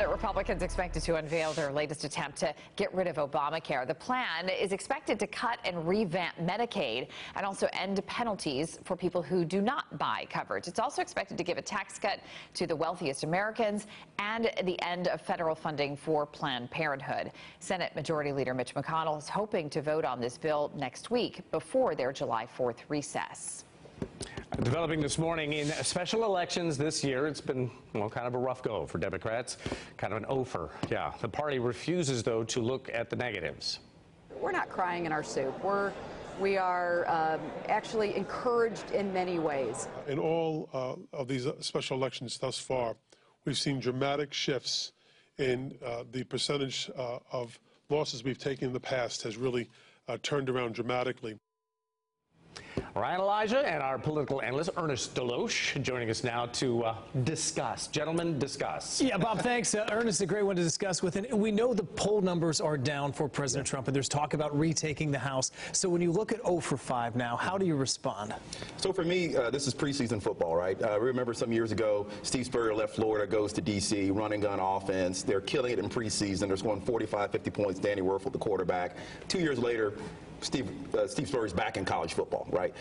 Senate Republicans expected to unveil their latest attempt to get rid of Obamacare. The plan is expected to cut and revamp Medicaid and also end penalties for people who do not buy coverage. It's also expected to give a tax cut to the wealthiest Americans and the end of federal funding for Planned Parenthood. Senate Majority Leader Mitch McConnell is hoping to vote on this bill next week before their July 4th recess. Developing this morning, in special elections this year, it's been, well, kind of a rough go for Democrats, kind of an offer. Yeah, the party refuses, though, to look at the negatives. We're not crying in our soup. We are actually encouraged in many ways. In all of these special elections thus far, we've seen dramatic shifts in the percentage of losses we've taken in the past has really turned around dramatically. All right, Elijah, and our political analyst, Ernest Deloche, joining us now to discuss. Gentlemen, discuss. Yeah, Bob, thanks. Ernest, a great one to discuss with. And we know the poll numbers are down for President Trump, and there's talk about retaking the House. So when you look at 0 for 5 now, how do you respond? So for me, this is preseason football, right? Remember some years ago, Steve Spurrier left Florida, goes to D.C., running gun offense. They're killing it in preseason. They're scoring 45, 50 points. Danny Werfel, the quarterback. 2 years later, Steve Spurrier's back in college football, right?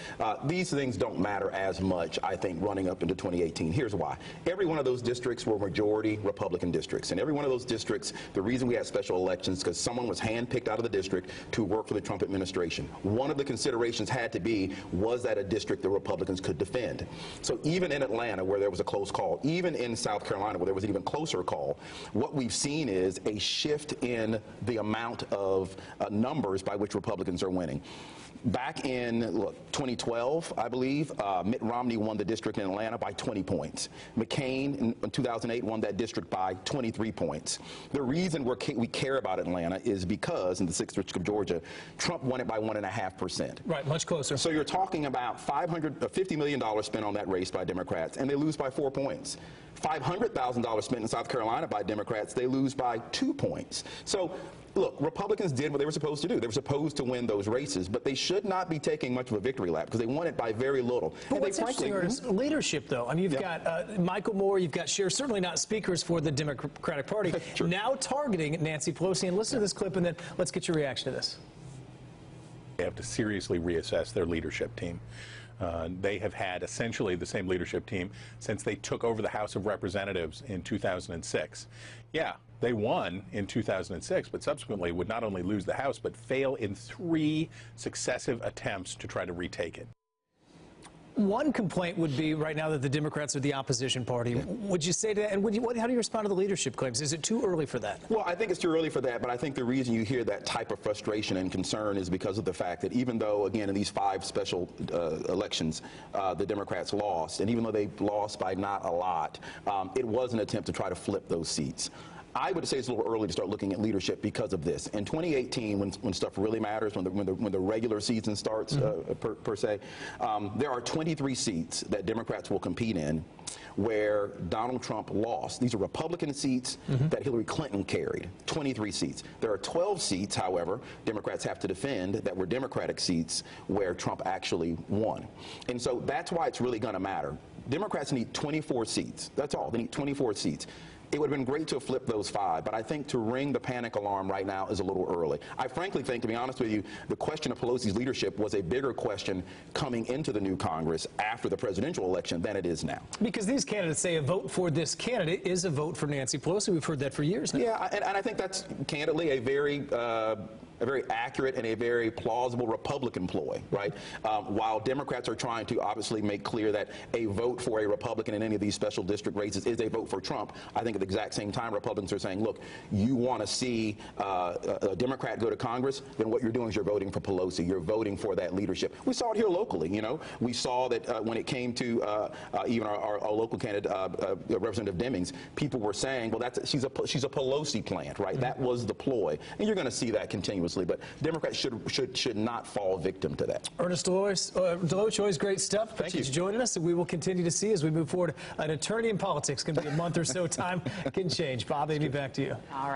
These things don't matter as much, I think, running up into 2018. Here's why. Every one of those districts were majority Republican districts. And every one of those districts, the reason we had special elections is because someone was handpicked out of the district to work for the Trump administration. One of the considerations had to be, was that a district the Republicans could defend? So even in Atlanta, where there was a close call, even in South Carolina, where there was an even closer call, what we've seen is a shift in the amount of numbers by which Republicans are winning. Back in 2012, I believe, Mitt Romney won the district in Atlanta by 20 points. McCain in 2008 won that district by 23 points. The reason we care about Atlanta is because in the 6th District of Georgia, Trump won it by 1.5%. Right, much closer. So you're talking about $50 million spent on that race by Democrats, and they lose by 4 points. $500,000 spent in South Carolina by Democrats, they lose by 2 points. So look, Republicans did what they were supposed to do. They were supposed to win those races, but they should not be taking much of a victory lap because they won it by very little. But what's interesting is leadership, though. I mean, you've got Michael Moore, you've got Cher, certainly not speakers for the Democratic Party, now targeting Nancy Pelosi. And listen to this clip, and then let's get your reaction to this. They have to seriously reassess their leadership team. They have had essentially the same leadership team since they took over the House of Representatives in 2006. Yeah, they won in 2006, but subsequently would not only lose the House, but fail in 3 successive attempts to try to retake it. One complaint would be right now that the Democrats are the opposition party. Would you say that? And how do you respond to the leadership claims? Is it too early for that? Well, I think it's too early for that, but I think the reason you hear that type of frustration and concern is because of the fact that even though, again, in these 5 special elections, the Democrats lost, and even though they lost by not a lot, it was an attempt to try to flip those seats. I would say it's a little early to start looking at leadership because of this. In 2018, when stuff really matters, when the regular season starts, per se, there are 23 seats that Democrats will compete in where Donald Trump lost. These are Republican seats that Hillary Clinton carried, 23 seats. There are 12 seats, however, Democrats have to defend that were Democratic seats where Trump actually won. And so that's why it's really going to matter. Democrats need 24 seats. That's all. They need 24 seats. It would have been great to have flipped those 5, but I think to ring the panic alarm right now is a little early. I frankly think, to be honest with you, the question of Pelosi's leadership was a bigger question coming into the new Congress after the presidential election than it is now. Because these candidates say a vote for this candidate is a vote for Nancy Pelosi. We've heard that for years now. Yeah, and I think that's candidly a very accurate and a very plausible Republican ploy, right? While Democrats are trying to obviously make clear that a vote for a Republican in any of these special district races is a vote for Trump, I think at the exact same time Republicans are saying, look, you want to see a Democrat go to Congress, then what you're doing is you're voting for Pelosi. You're voting for that leadership. We saw it here locally, you know. We saw that when it came to even our local candidate, Representative Demings, people were saying, well, she's a Pelosi plant, right? That was the ploy. And you're going to see that continuously. But Democrats should not fall victim to that. Ernest Deloche, always great stuff. Thank you for joining us, and we will continue to see as we move forward. An attorney in politics can be a month or so. Time can change. Bob, maybe back to you. All right.